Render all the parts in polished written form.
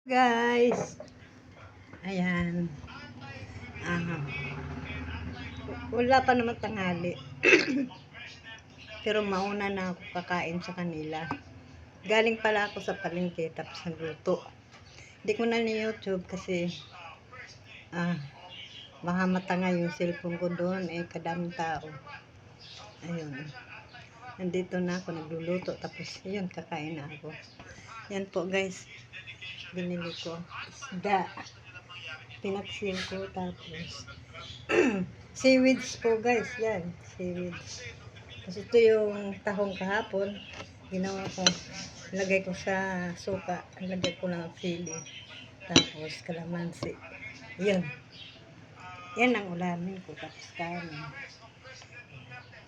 Guys, ayan. Ah, wala pa naman tanghali. Pero mauna na ako kakain sa kanila. Galing pala ako sa palengke tapos nagluto. Hindi ko na ni-YouTube kasi ah, baka matanga yung cellphone ko doon. Kadaming tao. Ayun. Nandito na ako nagluluto tapos yun, kakain na ako. Yan po guys. Binili ko isda. Pinaksil ko tapos seaweeds po guys, yan, seaweeds. Kasi ito yung tahong kahapon, ginawa ko, lagay ko sa suka, lagay ko ng sili, tapos kalamansi. Yun, yan ang ulamin ko, tapos kanin.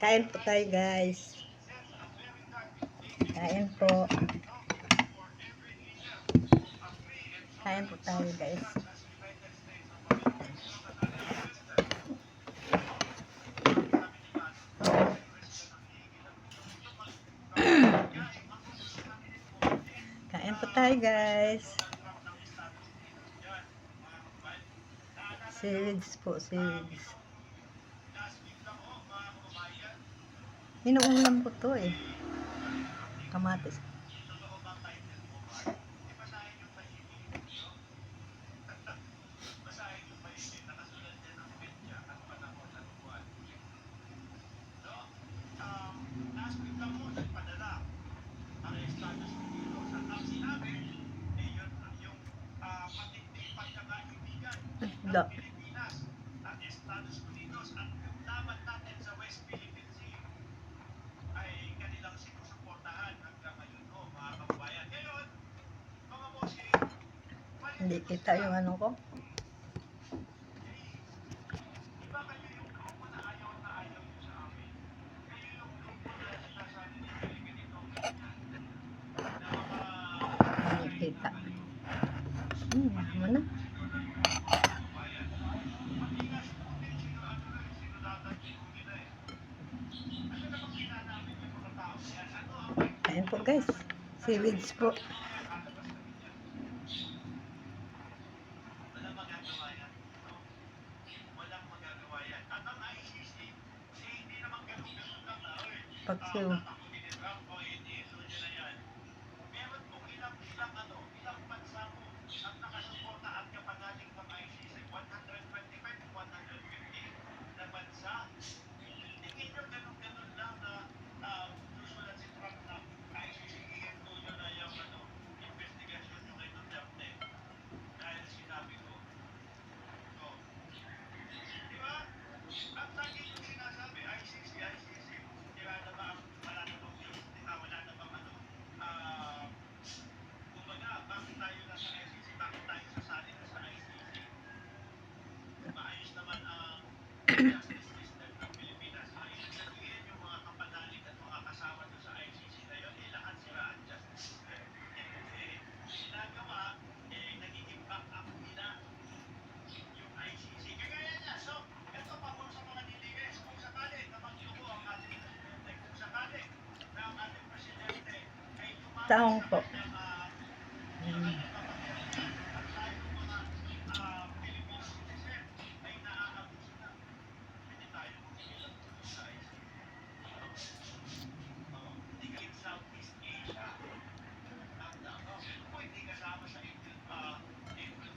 Kain po tayo guys. Kain po. Kain po tayo guys. Kain po tayo guys. Seaweeds po, seaweeds. Inuulam ko to kamatis. Da. Hindi kita yung ano ko. Hindi kita. Mana? Ayan po guys. Seaweeds po. Paksiw. Taong po.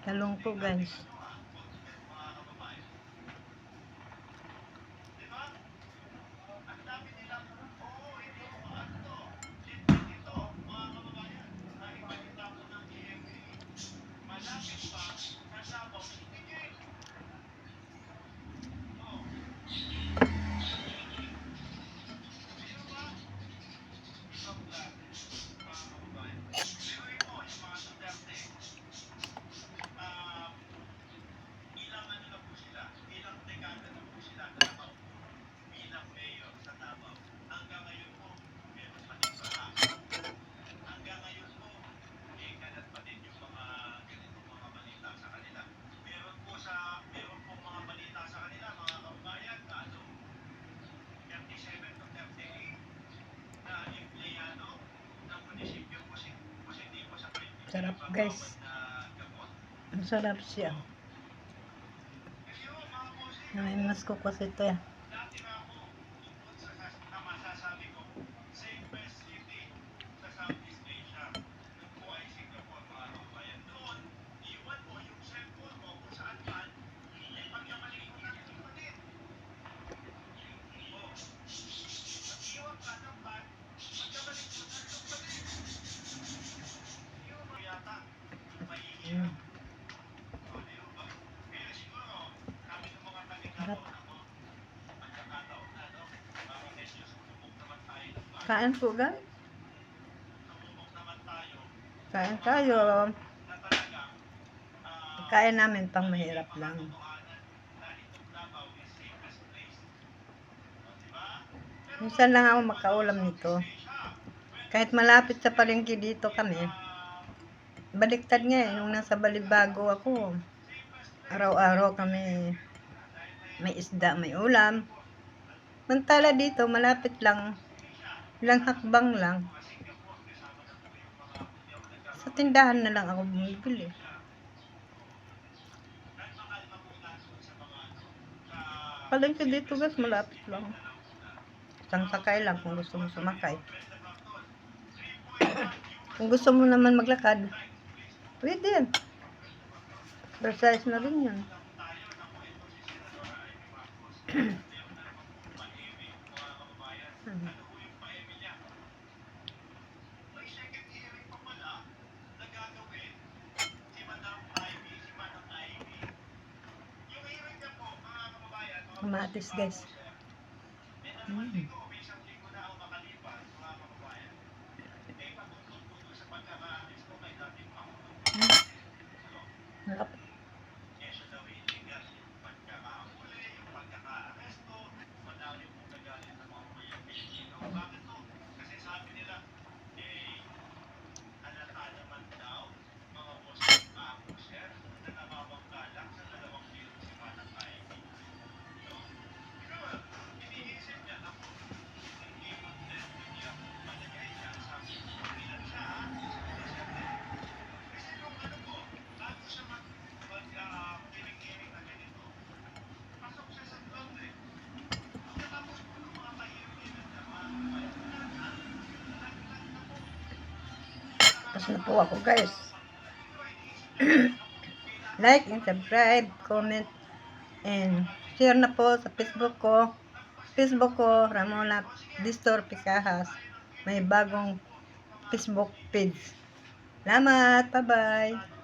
Talong po guys. Sarap guys. Masarap siya. Namimas ko kasi ito eh. Mm. Sarap. Kain po guys. Kain tayo. Kain namin pang mahirap lang. Minsan lang ako makaulam nito. Kahit malapit sa palengke dito kami. Baliktad nga eh, nung nasa Balibago ako. Araw-araw kami may isda, may ulam. Mantala dito, malapit lang. Ilang hakbang lang. Sa tindahan na lang ako bumibili. Palengke dito guys, malapit lang. Isang sakay lang kung gusto mo sumakay. Kung gusto mo naman maglakad, pwede yan. Exercise na rin yan. Kamatis guys. Sarap. Tapos na po ako guys. Like and subscribe, comment, and share na po sa Facebook ko. Facebook ko, Ramona Distor Picahas. May bagong Facebook page. Salamat! Bye-bye!